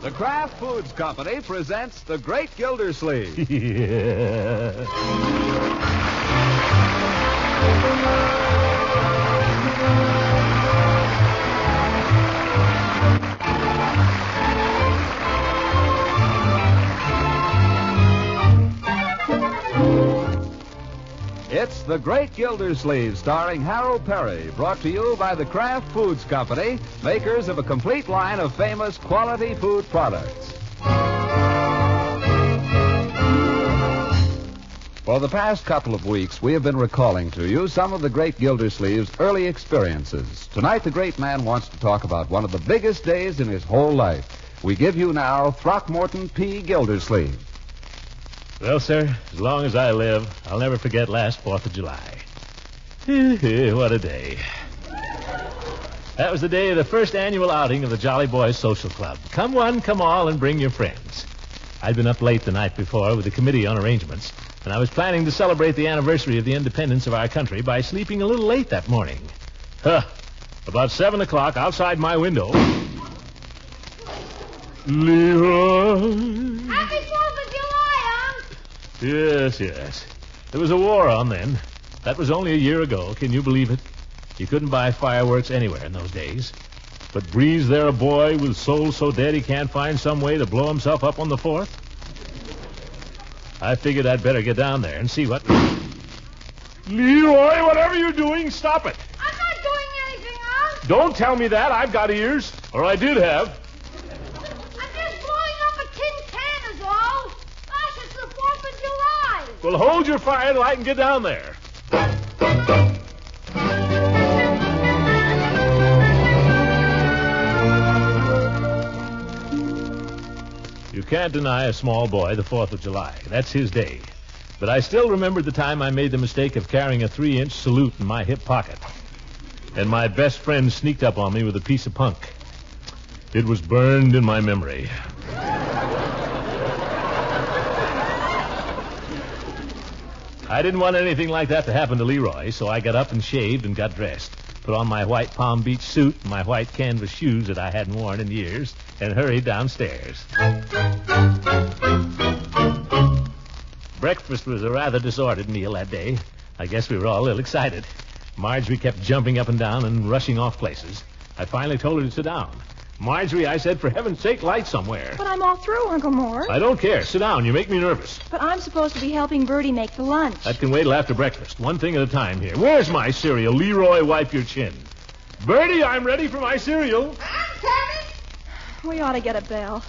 The Kraft Foods Company presents The Great Gildersleeve. It's The Great Gildersleeve, starring Harold Perry, brought to you by the Kraft Foods Company, makers of a complete line of famous quality food products. For the past couple of weeks, we have been recalling to you some of the great Gildersleeve's early experiences. Tonight, the great man wants to talk about one of the biggest days in his whole life. We give you now Throckmorton P. Gildersleeve. Well, sir, as long as I live, I'll never forget last 4th of July. What a day. That was the day of the first annual outing of the Jolly Boys Social Club. Come one, come all, and bring your friends. I'd been up late the night before with the committee on arrangements, and I was planning to celebrate the anniversary of the independence of our country by sleeping a little late that morning. About 7 o'clock, outside my window... Leroy... Happy 4th of July, Unc! Yes. There was a war on then. That was only a year ago. Can you believe it? You couldn't buy fireworks anywhere in those days. But breathes there a boy with soul so dead he can't find some way to blow himself up on the 4th? I figured I'd better get down there and see what... Leroy, whatever you're doing, stop it. I'm not doing anything, Unc. Don't tell me that. I've got ears. Or I did have. I'm just blowing up a tin can is all. Gosh, it's the 4th of July. Well, hold your fire till I can get down there. You can't deny a small boy the 4th of July. That's his day. But I still remember the time I made the mistake of carrying a 3-inch salute in my hip pocket. And my best friend sneaked up on me with a piece of punk. It was burned in my memory. I didn't want anything like that to happen to Leroy, so I got up and shaved and got dressed, put on my white Palm Beach suit and my white canvas shoes that I hadn't worn in years, and hurried downstairs. Breakfast was a rather disordered meal that day. I guess we were all a little excited. Marjorie kept jumping up and down and rushing off places. I finally told her to sit down. Marjorie, I said, for heaven's sake, light somewhere. But I'm all through, Uncle Mort. I don't care. Sit down. You make me nervous. But I'm supposed to be helping Bertie make the lunch. That can wait till after breakfast. One thing at a time here. Where's my cereal? Leroy, wipe your chin. Bertie, I'm ready for my cereal. I'm coming. We ought to get a bell.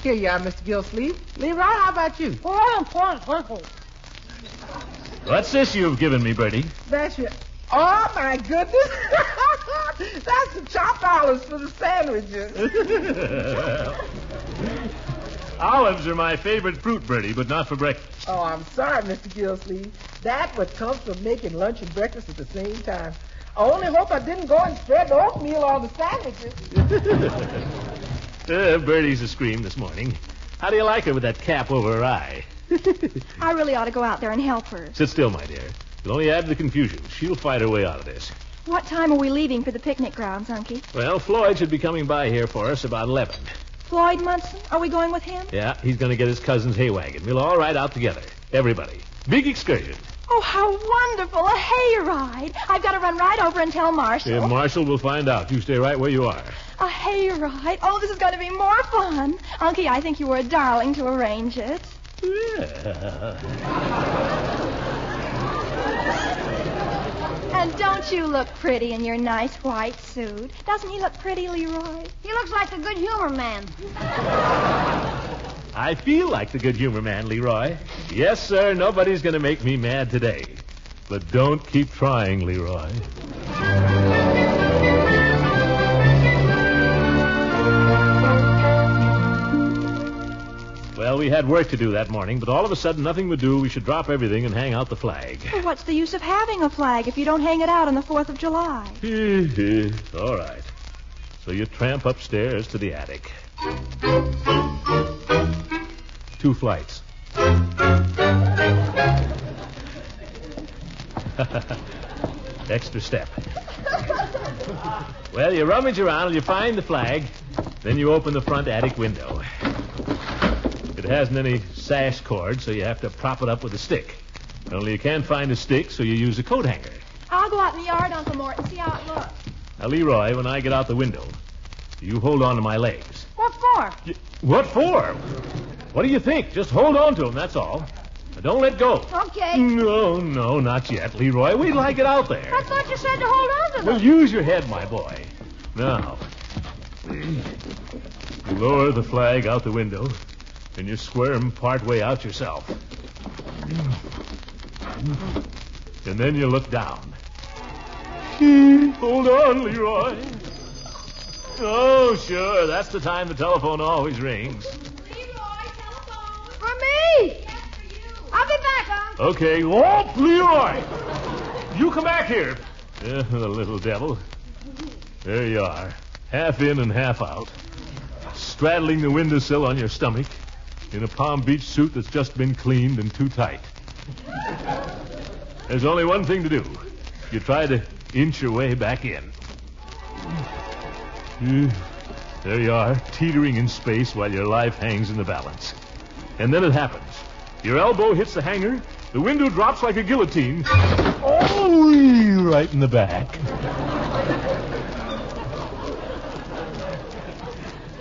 Here you are, Mr. Gildersleeve. Leroy, how about you? Oh, I don't want Uncle. What's this you've given me, Bertie? That's your... Oh, my goodness. That's the chopped olives for the sandwiches. Olives are my favorite fruit, Bertie, but not for breakfast. Oh, I'm sorry, Mr. Gildersleeve. That's what comes from making lunch and breakfast at the same time. I only hope I didn't go and spread the oatmeal on the sandwiches. Bertie's a scream this morning. How do you like her with that cap over her eye? I really ought to go out there and help her. Sit still, my dear. It'll only add to the confusion. She'll fight her way out of this. What time are we leaving for the picnic grounds, Unky? Well, Floyd should be coming by here for us about 11. Floyd Munson? Are we going with him? Yeah, he's going to get his cousin's hay wagon. We'll all ride out together. Everybody. Big excursion. Oh, how wonderful. A hayride. I've got to run right over and tell Marshall. Yeah, Marshall will find out. You stay right where you are. A hayride? Oh, this is going to be more fun. Unky, I think you were a darling to arrange it. Yeah. And don't you look pretty in your nice white suit? Doesn't he look pretty, Leroy? He looks like a good humor man. I feel like the good humor man, Leroy. Yes, sir, nobody's going to make me mad today. But don't keep trying, Leroy. Well, we had work to do that morning, but all of a sudden nothing would do. We should drop everything and hang out the flag. Well, what's the use of having a flag if you don't hang it out on the 4th of July? All right. So you tramp upstairs to the attic. 2 flights. Extra step. Well, you rummage around and you find the flag. Then you open the front attic window. It hasn't any sash cord, so you have to prop it up with a stick. Only you can't find a stick, so you use a coat hanger. I'll go out in the yard, Uncle Mort, and see how it looks. Now, Leroy, when I get out the window, you hold on to my legs. What for? What for? What do you think? Just hold on to them, that's all. Now, don't let go. Okay. No, not yet, Leroy. Wait till I get out there. I thought you said to hold on to them. Well, use your head, my boy. Now, you lower the flag out the window, and you squirm part way out yourself. And then you look down. Hold on, Leroy. Oh, sure. That's the time the telephone always rings. Leroy, telephone. For me. Yes, for you. I'll be back, Uncle. Okay. Oh, Leroy! You come back here. The little devil. There you are. Half in and half out. Straddling the windowsill on your stomach in a Palm Beach suit that's just been cleaned and too tight. There's only one thing to do. You try to inch your way back in. There you are, teetering in space while your life hangs in the balance. And then it happens. Your elbow hits the hanger, the window drops like a guillotine. Oh, right in the back.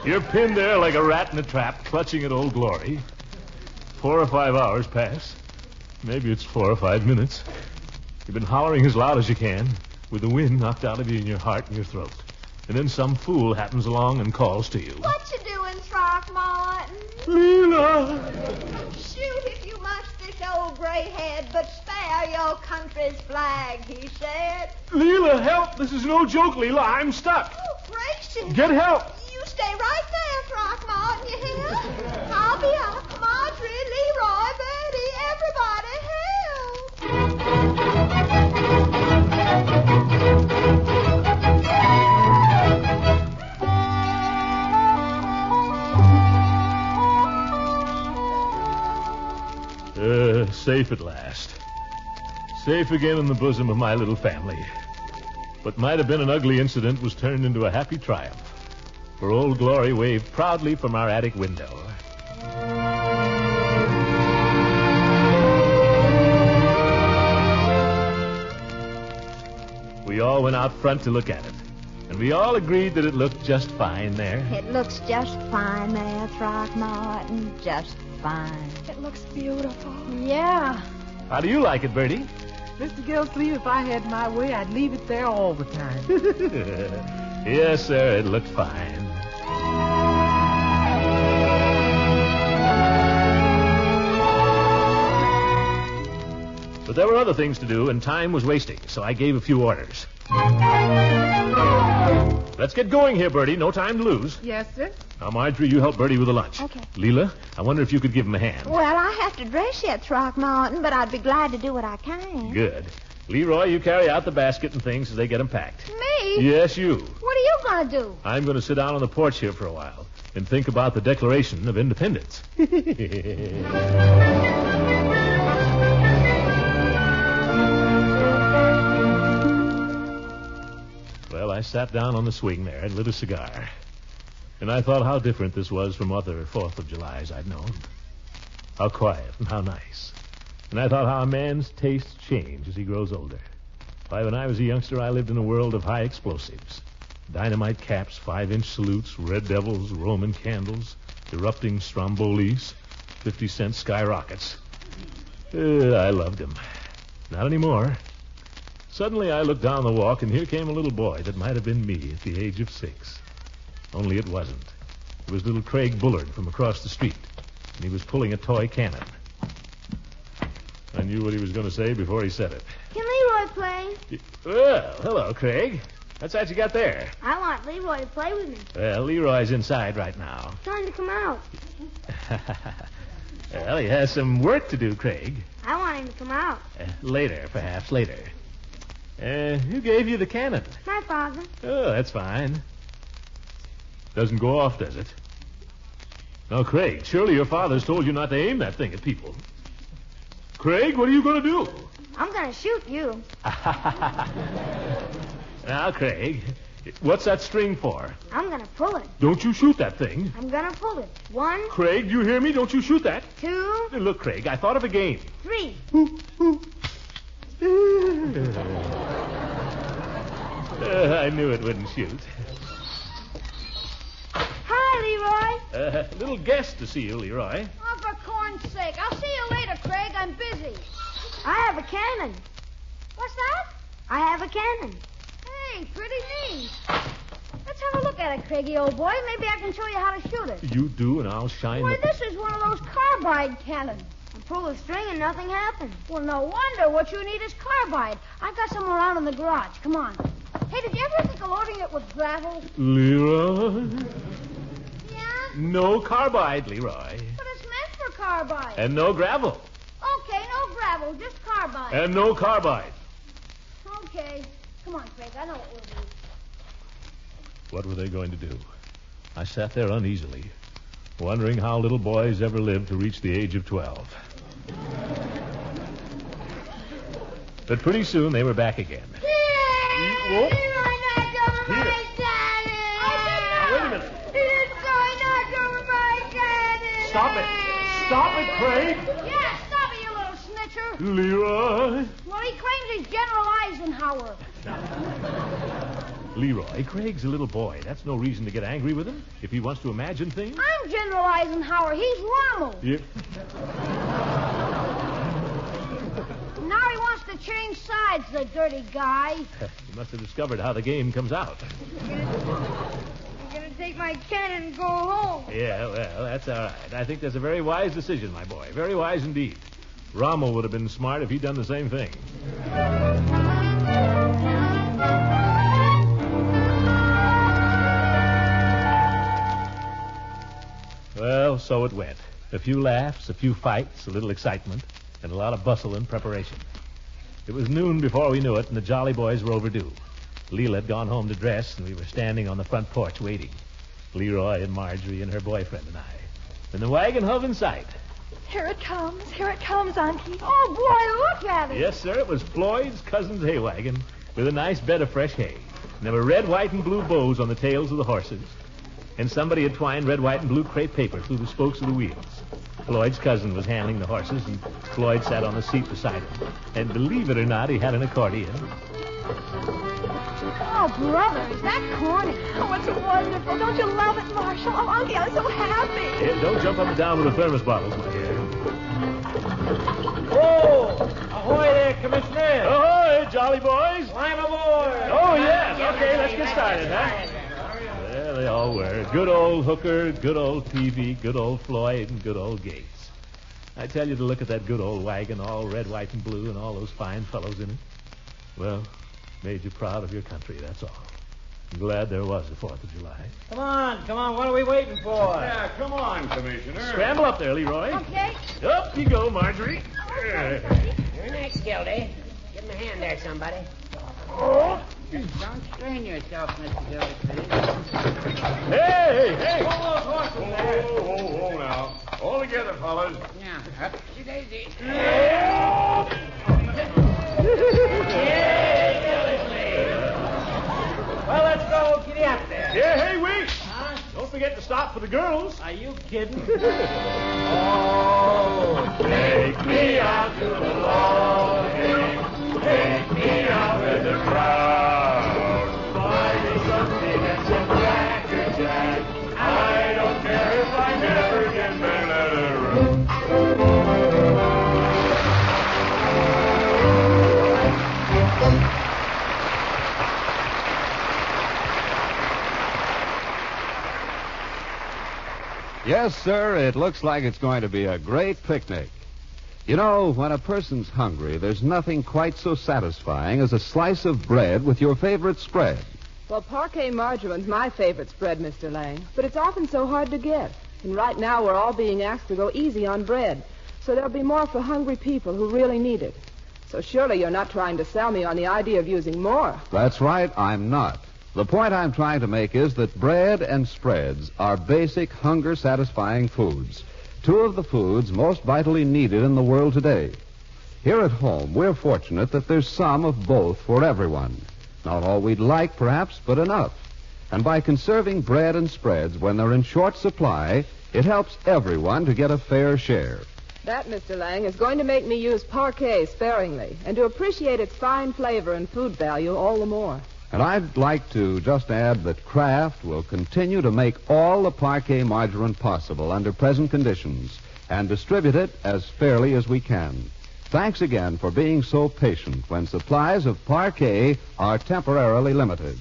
You're pinned there like a rat in a trap, clutching at Old Glory. 4 or 5 hours pass. Maybe it's 4 or 5 minutes. You've been hollering as loud as you can, with the wind knocked out of you in your heart and your throat. And then some fool happens along and calls to you. What you doing, Throckmorton? Leela! Shoot if you must this old gray head, but spare your country's flag, he said. Leela, help! This is no joke, Leela. I'm stuck. Oh, gracious. Get help! You stay right there, Throckmorton, you hear? I'll be up. Marjorie, Leroy, Bertie, everybody Safe at last. Safe again in the bosom of my little family. What might have been an ugly incident was turned into a happy triumph. For Old Glory waved proudly from our attic window. We all went out front to look at it. And we all agreed that it looked just fine there. It looks just fine there, Throckmorton. Just fine. It looks beautiful. Yeah. How do you like it, Bertie? Mr. Gildersleeve, if I had my way, I'd leave it there all the time. Yes, sir, it looked fine. But there were other things to do, and time was wasting, so I gave a few orders. Let's get going here, Bertie. No time to lose. Yes, sir. Now, Marjorie, you help Bertie with the lunch. Okay. Leela, I wonder if you could give him a hand. Well, I have to dress yet, Throckmorton, but I'd be glad to do what I can. Good. Leroy, you carry out the basket and things as they get them packed. Me? Yes, you. What are you going to do? I'm going to sit down on the porch here for a while and think about the Declaration of Independence. Well, I sat down on the swing there and lit a cigar. And I thought how different this was from other 4th of Julys I'd known. How quiet and how nice. And I thought how a man's tastes change as he grows older. Why, when I was a youngster, I lived in a world of high explosives. Dynamite caps, 5-inch salutes, red devils, Roman candles, erupting strombolis, 50-cent skyrockets. I loved them. Not anymore. Suddenly I looked down the walk, and here came a little boy that might have been me at the age of 6. Only it wasn't. It was little Craig Bullard from across the street, and he was pulling a toy cannon. I knew what he was going to say before he said it. Can Leroy play? Well, hello, Craig. What's that you got there? I want Leroy to play with me. Well, Leroy's inside right now. Tell him to come out. Well, he has some work to do, Craig. I want him to come out. Later, perhaps later. Who gave you the cannon? My father. Oh, that's fine. Doesn't go off, does it? Now, Craig, surely your father's told you not to aim that thing at people. Craig, what are you going to do? I'm going to shoot you. Now, Craig, What's that string for? I'm gonna pull it. Don't you shoot that thing. I'm gonna pull it. 1, Craig, do you hear me? Don't you shoot that. 2, Look, Craig, I thought of a game. 3. I knew it wouldn't shoot. Hi, Leroy. Little guest to see you, Leroy. Oh, for corn's sake. I'll see you later, Craig. I'm busy. I have a cannon. What's that? I have a cannon. Hey, pretty neat. Let's have a look at it, Craigie, old boy. Maybe I can show you how to shoot it. You do, and I'll shine. Why, this is one of those carbide cannons. I pull the string and nothing happens. Well, no wonder. What you need is carbide. I got some around in the garage. Come on. Hey, did you ever think of loading it with gravel? Leroy? Yeah? No carbide, Leroy. But it's meant for carbide. And no gravel. Okay, no gravel, just carbide. And no carbide. Okay. Come on, Craig. I know what we'll do. What were they going to do? I sat there uneasily, wondering how little boys ever live to reach the age of 12. But pretty soon they were back again. Whoa. Wait a minute. He's going to knock over my cannon. Stop it. Stop it, Craig. Yeah, stop it, you little snitcher. Leroy. Well, he claims he's General Eisenhower. Leroy, Craig's a little boy. That's no reason to get angry with him if he wants to imagine things. I'm General Eisenhower. He's Rommel. Yeah. Now he wants to change sides, the dirty guy. You must have discovered how the game comes out. You're going to take my cannon and go home. Yeah, well, that's all right. I think that's a very wise decision, my boy. Very wise indeed. Rommel would have been smart if he'd done the same thing. Well, so it went. A few laughs, a few fights, a little excitement, and a lot of bustle and preparation. It was noon before we knew it, and the Jolly Boys were overdue. Leela had gone home to dress, and we were standing on the front porch waiting. Leroy and Marjorie and her boyfriend and I. And the wagon hove in sight. Here it comes, Auntie. Oh, boy, look at it. Yes, sir, it was Floyd's cousin's hay wagon with a nice bed of fresh hay. And there were red, white, and blue bows on the tails of the horses. And somebody had twined red, white, and blue crepe paper through the spokes of the wheels. Floyd's cousin was handling the horses, and Floyd sat on the seat beside him. And believe it or not, he had an accordion. Oh, brother, is that corny? Oh, it's wonderful. Don't you love it, Marshall? Oh, Unky, I'm so happy. Yeah, don't jump up and down with the thermos bottles, my dear. Oh, ahoy there, Commissioner. Ahoy, Jolly Boys. Climb aboard. Oh, yes. Okay, let's get started, huh? There they all were. Good old Hooker, good old Peavy, good old Floyd, and good old Gates. I tell you to look at that good old wagon, all red, white, and blue, and all those fine fellows in it. Well, made you proud of your country, that's all. I'm glad there was a 4th of July. Come on, what are we waiting for? Yeah, come on, Commissioner. Scramble up there, Leroy. Okay. Up you go, Marjorie. You're next, Gildy. Give him a hand there, somebody. Don't strain yourself, Mr. Gildersleeve. Hey! Whoa, now. All together, fellas. Now, up to Daisy. Well, let's go. Giddy up there. Yeah, hey, wait! Don't forget to stop for the girls. Are you kidding? Oh, take me out to the loading. Take me out with the crowd. Buy me something and some Cracker Jack. I don't care if I never get back to the room. Yes, sir, it looks like it's going to be a great picnic. You know, when a person's hungry, there's nothing quite so satisfying as a slice of bread with your favorite spread. Well, parquet margarine's my favorite spread, Mr. Lang, but it's often so hard to get. And right now we're all being asked to go easy on bread, so there'll be more for hungry people who really need it. So surely you're not trying to sell me on the idea of using more. That's right, I'm not. The point I'm trying to make is that bread and spreads are basic, hunger-satisfying foods. Two of the foods most vitally needed in the world today. Here at home, we're fortunate that there's some of both for everyone. Not all we'd like, perhaps, but enough. And by conserving bread and spreads when they're in short supply, it helps everyone to get a fair share. That, Mr. Lang, is going to make me use parquet sparingly and to appreciate its fine flavor and food value all the more. And I'd like to just add that Kraft will continue to make all the parquet margarine possible under present conditions and distribute it as fairly as we can. Thanks again for being so patient when supplies of parquet are temporarily limited.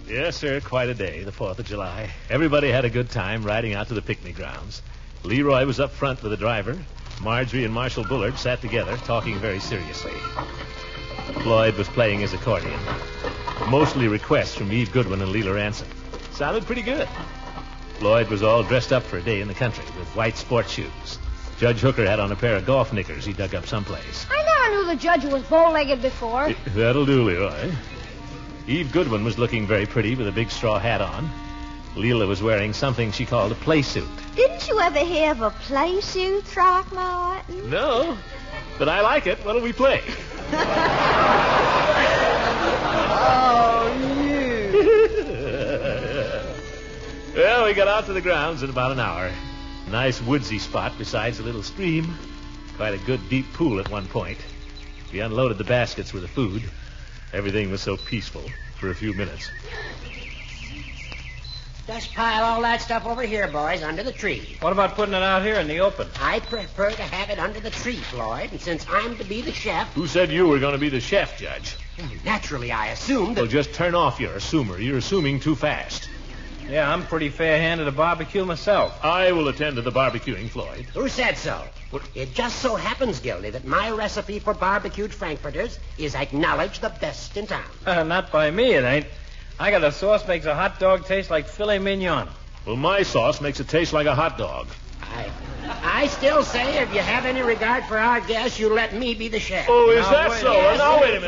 Yes, sir, quite a day, the 4th of July. Everybody had a good time riding out to the picnic grounds. Leroy was up front with the driver. Marjorie and Marshal Bullard sat together, talking very seriously. Floyd was playing his accordion. Mostly requests from Eve Goodwin and Leela Ransom. Sounded pretty good. Floyd was all dressed up for a day in the country with white sports shoes. Judge Hooker had on a pair of golf knickers he dug up someplace. I never knew the judge was bow-legged before. That'll do, Leroy. Eve Goodwin was looking very pretty with a big straw hat on. Leela was wearing something she called a play suit. Didn't you ever have a play suit, Throckmorton? No, but I like it. What'll we play? Oh, you. Well, we got out to the grounds in about an hour. Nice woodsy spot besides a little stream. Quite a good deep pool at one point. We unloaded the baskets with the food. Everything was so peaceful for a few minutes. Just pile all that stuff over here, boys, under the tree. What about putting it out here in the open? I prefer to have it under the tree, Floyd, and since I'm to be the chef... Who said you were going to be the chef, Judge? Naturally, I assumed that... Well, just turn off your assumer. You're assuming too fast. Yeah, I'm pretty fair-handed at barbecue myself. I will attend to the barbecuing, Floyd. Who said so? It just so happens, Gildy, that my recipe for barbecued frankfurters is acknowledged the best in town. Not by me, it ain't. I got a sauce makes a hot dog taste like filet mignon. Well, my sauce makes it taste like a hot dog. I still say if you have any regard for our guests, you let me be the chef. Oh, is that so? Yes, Now, wait a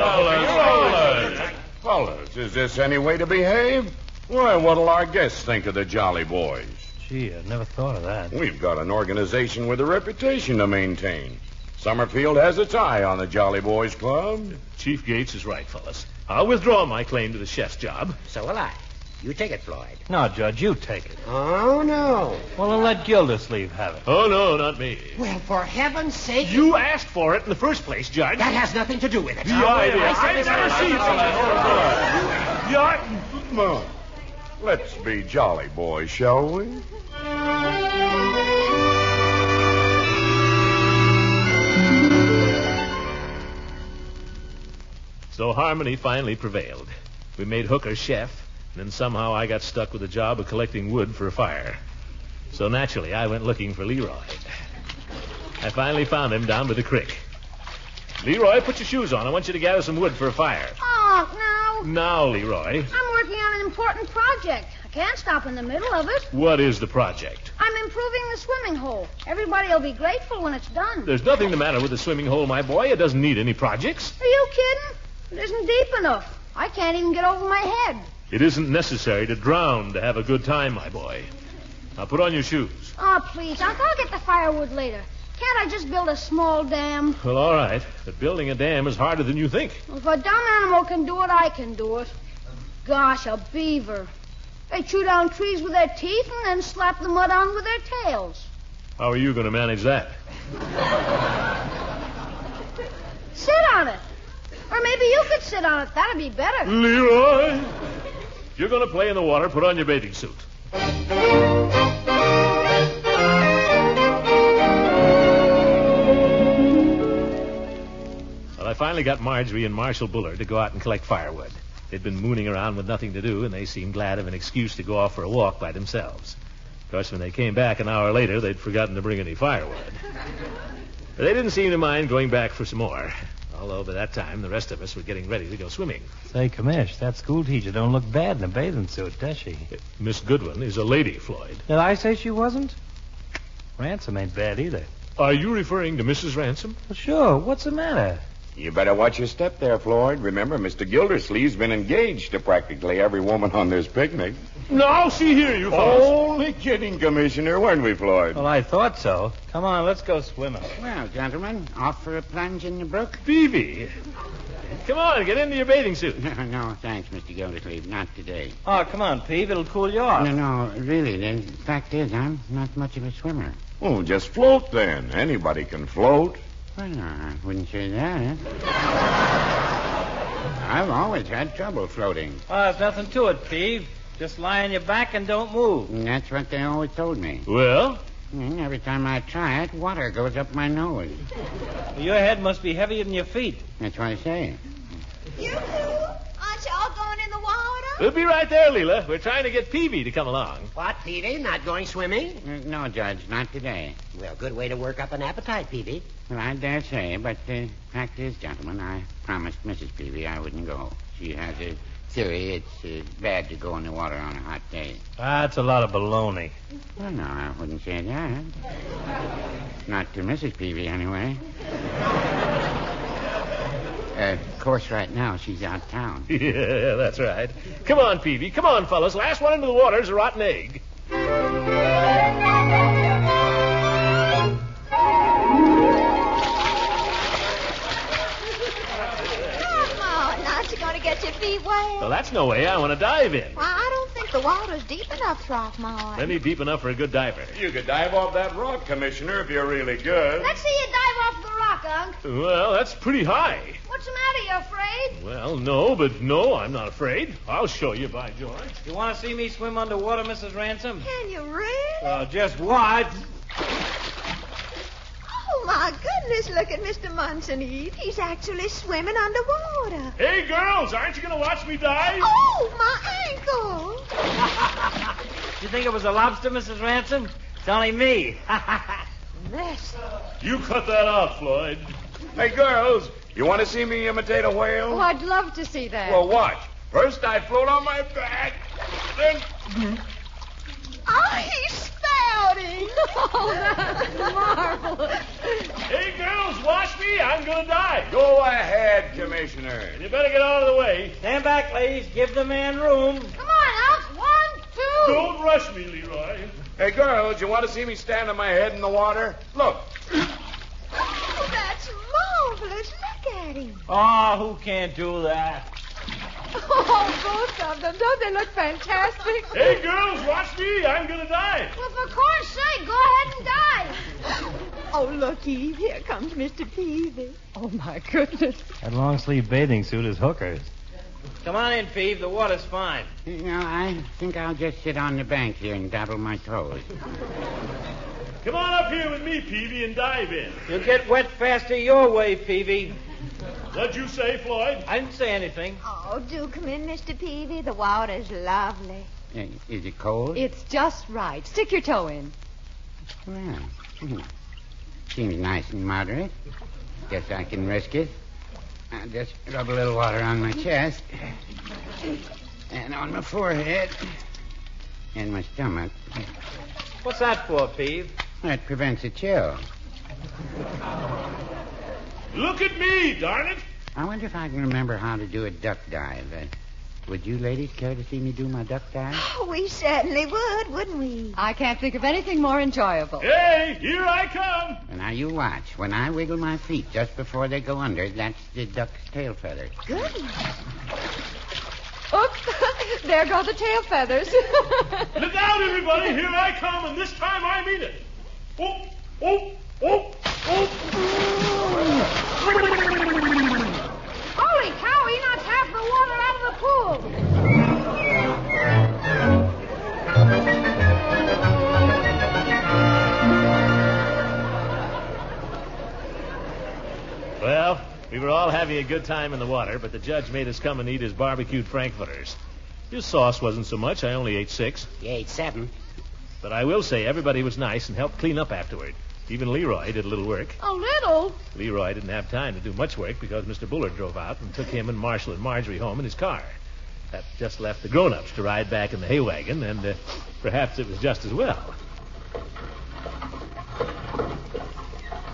minute, Fellas, is this any way to behave? Why, what'll our guests think of the Jolly Boys? Gee, I never thought of that. We've got an organization with a reputation to maintain. Summerfield has its eye on the Jolly Boys Club. Chief Gates is right, fellas. I'll withdraw my claim to the chef's job. So will I. You take it, Floyd. No, Judge, you take it. Oh, no. Well, then let Gildersleeve have it. Oh, no, not me. Well, for heaven's sake... You asked for it in the first place, Judge. That has nothing to do with it. The idea. I never seen Well, let's be jolly boys, shall we? So harmony finally prevailed. We made Hooker chef, and then somehow I got stuck with the job of collecting wood for a fire. So naturally, I went looking for Leroy. I finally found him down by the creek. Leroy, put your shoes on. I want you to gather some wood for a fire. Oh, no. Now, Leroy. I'm working on an important project. I can't stop in the middle of it. What is the project? I'm improving the swimming hole. Everybody will be grateful when it's done. There's nothing the matter with the swimming hole, my boy. It doesn't need any projects. Are you kidding? It isn't deep enough. I can't even get over my head. It isn't necessary to drown to have a good time, my boy. Now put on your shoes. Oh, please, Uncle, I'll get the firewood later. Can't I just build a small dam? Well, all right. But building a dam is harder than you think. Well, if a dumb animal can do it, I can do it. Gosh, a beaver. They chew down trees with their teeth and then slap the mud on with their tails. How are you going to manage that? Sit on it. Or maybe you could sit on it. That'd be better. Leroy! If you're going to play in the water, put on your bathing suit. Well, I finally got Marjorie and Marshal Bullard to go out and collect firewood. They'd been mooning around with nothing to do, and they seemed glad of an excuse to go off for a walk by themselves. Of course, when they came back an hour later, they'd forgotten to bring any firewood. But they didn't seem to mind going back for some more. Although by that time, the rest of us were getting ready to go swimming. Say, Commish, that school teacher don't look bad in a bathing suit, does she? Miss Goodwin is a lady, Floyd. Did I say she wasn't? Ransom ain't bad either. Are you referring to Mrs. Ransom? Well, sure. What's the matter? You better watch your step there, Floyd. Remember, Mr. Gildersleeve's been engaged to practically every woman on this picnic. Now, see here, you fellas. Only kidding, Commissioner, weren't we, Floyd? Well, I thought so. Come on, let's go swimming. Well, gentlemen, off for a plunge in the brook? Peavy. Come on, get into your bathing suit. No, thanks, Mr. Gildersleeve. Not today. Oh, come on, Peeve. It'll cool you off. No, really. The fact is, I'm not much of a swimmer. Oh, just float then. Anybody can float. Well, no, I wouldn't say that. I've always had trouble floating. Oh, there's nothing to it, Peeve. Just lie on your back and don't move. And that's what they always told me. Well? And every time I try it, water goes up my nose. Your head must be heavier than your feet. That's what I say. You two, aren't y'all going in the water? We'll be right there, Leela. We're trying to get Peavy to come along. What, Peavy? Not going swimming? No, Judge, not today. Well, good way to work up an appetite, Peavy. Well, I dare say, but the fact is, gentlemen, I promised Mrs. Peavy I wouldn't go. She has a theory it's bad to go in the water on a hot day. That's a lot of baloney. Well, no, I wouldn't say that. Not to Mrs. Peavy, anyway. Of course, right now, she's out of town. Yeah, that's right. Come on, Peavy. Come on, fellas. Last one into the water is a rotten egg. Aren't you going to get your feet wet? Well, that's no way. I want to dive in. Well, I don't think the water's deep enough, Throckmorton. Plenty deep enough for a good diver. You could dive off that rock, Commissioner, if you're really good. Let's see you dive off the rock, Unc. Well, that's pretty high. What's the matter? You afraid? Well, no, I'm not afraid. I'll show you, by George. You want to see me swim underwater, Mrs. Ransom? Can you really? Just watch. Oh, my goodness, look at Mr. Munson, Eve. He's actually swimming underwater. Hey, girls, aren't you going to watch me dive? Oh, my ankle. You think it was a lobster, Mrs. Ransom? It's only me. This. You cut that out, Floyd. Hey, girls, you want to see me imitate a whale? Oh, I'd love to see that. Well, watch. First, I float on my back, then... Oh, he's spouting. Oh, that's marvelous. Hey, girls, watch me. I'm going to dive. Go ahead, Commissioner. You better get out of the way. Stand back, ladies. Give the man room. Come on, Unc. 1, 2. Don't rush me, Leroy. Hey, girls, you want to see me stand on my head in the water? Look. Oh, that's marvelous. Look at him. Oh, who can't do that? Oh, both of them. Don't they look fantastic? Hey, girls, watch me. I'm going to dive. Well, for corn's sake, go ahead and dive. Oh, look, Eve. Here comes Mr. Peavy. Oh, my goodness. That long-sleeve bathing suit is hookers. Come on in, Peeve. The water's fine. I think I'll just sit on the bank here and dabble my toes. Come on up here with me, Peavy, and dive in. You'll get wet faster your way, Peavy. What'd you say, Floyd? I didn't say anything. Oh, do come in, Mr. Peavy. The water's lovely. Is it cold? It's just right. Stick your toe in. Well, seems nice and moderate. Guess I can risk it. I'll just rub a little water on my chest and on my forehead and my stomach. What's that for, Peeve? That prevents a chill. Look at me, darn it. I wonder if I can remember how to do a duck dive. Would you ladies care to see me do my duck dive? Oh, we certainly would, wouldn't we? I can't think of anything more enjoyable. Hey, here I come. Now, you watch. When I wiggle my feet just before they go under, that's the duck's tail feathers. Goodness. Oops. There go the tail feathers. Look out, everybody. Here I come, and this time I mean it. Oh, oh, oh, oh. Holy cow, he knocks half the water out of the pool. Well, we were all having a good time in the water, but the judge made us come and eat his barbecued frankfurters. His sauce wasn't so much. I only ate 6. You ate 7. But I will say everybody was nice and helped clean up afterward. Even Leroy did a little work. A little? Leroy didn't have time to do much work because Mr. Bullard drove out and took him and Marshall and Marjorie home in his car. That just left the grown-ups to ride back in the hay wagon, and perhaps it was just as well.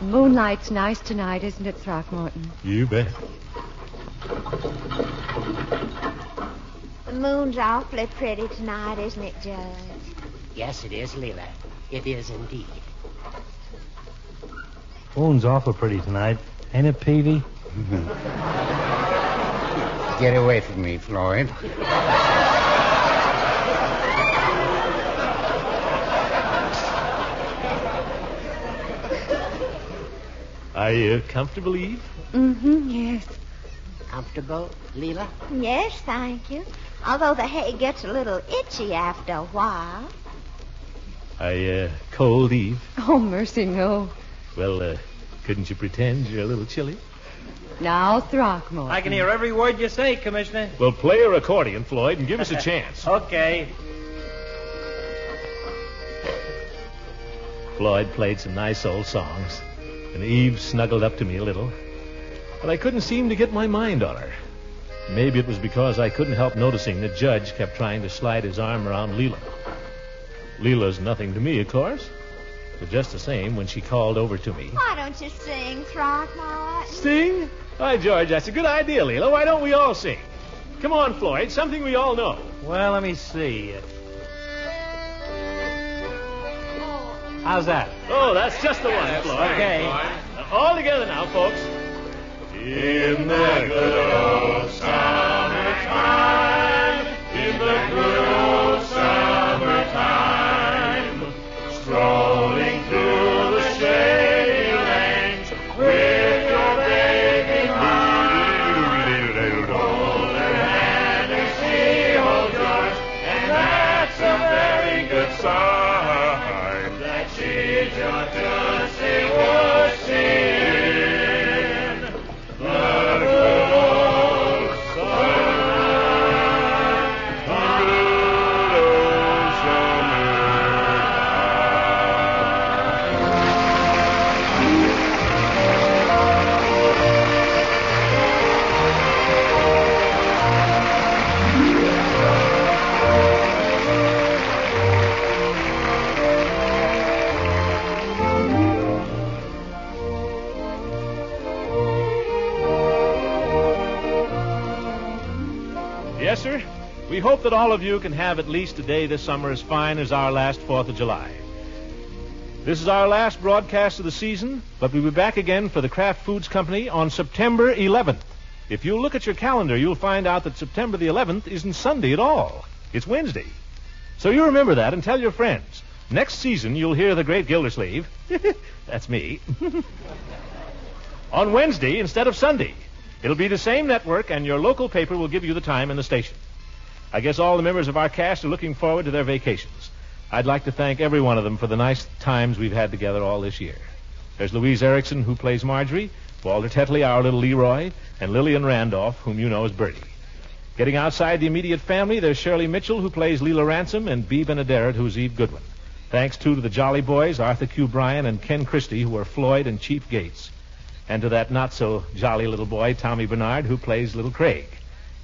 Moonlight's nice tonight, isn't it, Throckmorton? You bet. The moon's awfully pretty tonight, isn't it, Judge? Yes, it is, Leela. It is indeed. Moon's awful pretty tonight. Ain't it, Peavy? Get away from me, Floyd. Are you comfortable, Eve? Mm-hmm, yes. Comfortable, Leela? Yes, thank you. Although the hay gets a little itchy after a while. Are you cold, Eve? Oh, mercy, no. Well, couldn't you pretend you're a little chilly? Now, Throckmorton. I can hear every word you say, Commissioner. Well, play your accordion, Floyd, and give us a chance. Okay. Floyd played some nice old songs, and Eve snuggled up to me a little. But I couldn't seem to get my mind on her. Maybe it was because I couldn't help noticing the judge kept trying to slide his arm around Leela. Leela's nothing to me, of course. But just the same, when she called over to me. Why don't you sing, Throckmorton? Sing? Why, George, that's a good idea, Leela. Why don't we all sing? Come on, Floyd, something we all know. Well, let me see. How's that? Oh, that's just the one, Floyd. Okay. All together now, folks. In the good old summertime, in the good old summertime, strolling through the shady lanes with your baby mine, hold her hand and she holds yours, and that's a very good sign that she's your Tootsie Woosie. Yes, sir. We hope that all of you can have at least a day this summer as fine as our last 4th of July. This is our last broadcast of the season, but we'll be back again for the Kraft Foods Company on September 11th. If you look at your calendar, you'll find out that September the 11th isn't Sunday at all. It's Wednesday. So you remember that and tell your friends. Next season, you'll hear the great Gildersleeve. That's me. On Wednesday instead of Sunday. It'll be the same network, and your local paper will give you the time and the station. I guess all the members of our cast are looking forward to their vacations. I'd like to thank every one of them for the nice times we've had together all this year. There's Louise Erickson, who plays Marjorie, Walter Tetley, our little Leroy, and Lillian Randolph, whom you know as Bertie. Getting outside the immediate family, there's Shirley Mitchell, who plays Leela Ransom, and Bea Benaderet, who's Eve Goodwin. Thanks, too, to the Jolly Boys, Arthur Q. Bryan, and Ken Christie, who are Floyd and Chief Gates. And to that not-so-jolly little boy, Tommy Bernard, who plays little Craig.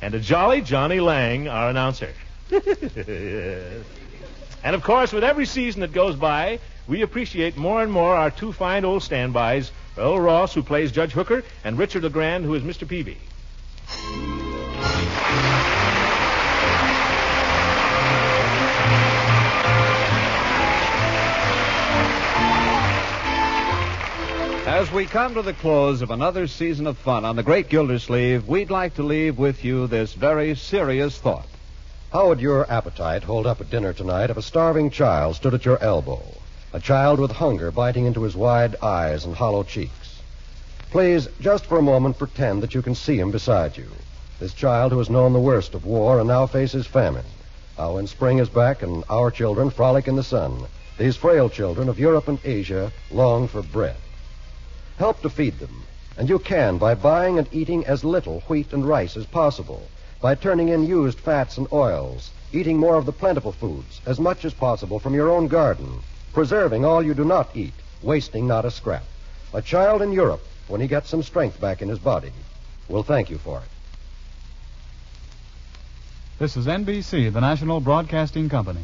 And to jolly Johnny Lang, our announcer. And, of course, with every season that goes by, we appreciate more and more our two fine old standbys, Earl Ross, who plays Judge Hooker, and Richard LeGrand, who is Mr. Peavy. As we come to the close of another season of fun on the Great Gildersleeve, we'd like to leave with you this very serious thought. How would your appetite hold up at dinner tonight if a starving child stood at your elbow? A child with hunger biting into his wide eyes and hollow cheeks. Please, just for a moment, pretend that you can see him beside you. This child who has known the worst of war and now faces famine. How when spring is back and our children frolic in the sun, these frail children of Europe and Asia long for bread. Help to feed them, and you can by buying and eating as little wheat and rice as possible, by turning in used fats and oils, eating more of the plentiful foods, as much as possible from your own garden, preserving all you do not eat, wasting not a scrap. A child in Europe, when he gets some strength back in his body, will thank you for it. This is NBC, the National Broadcasting Company.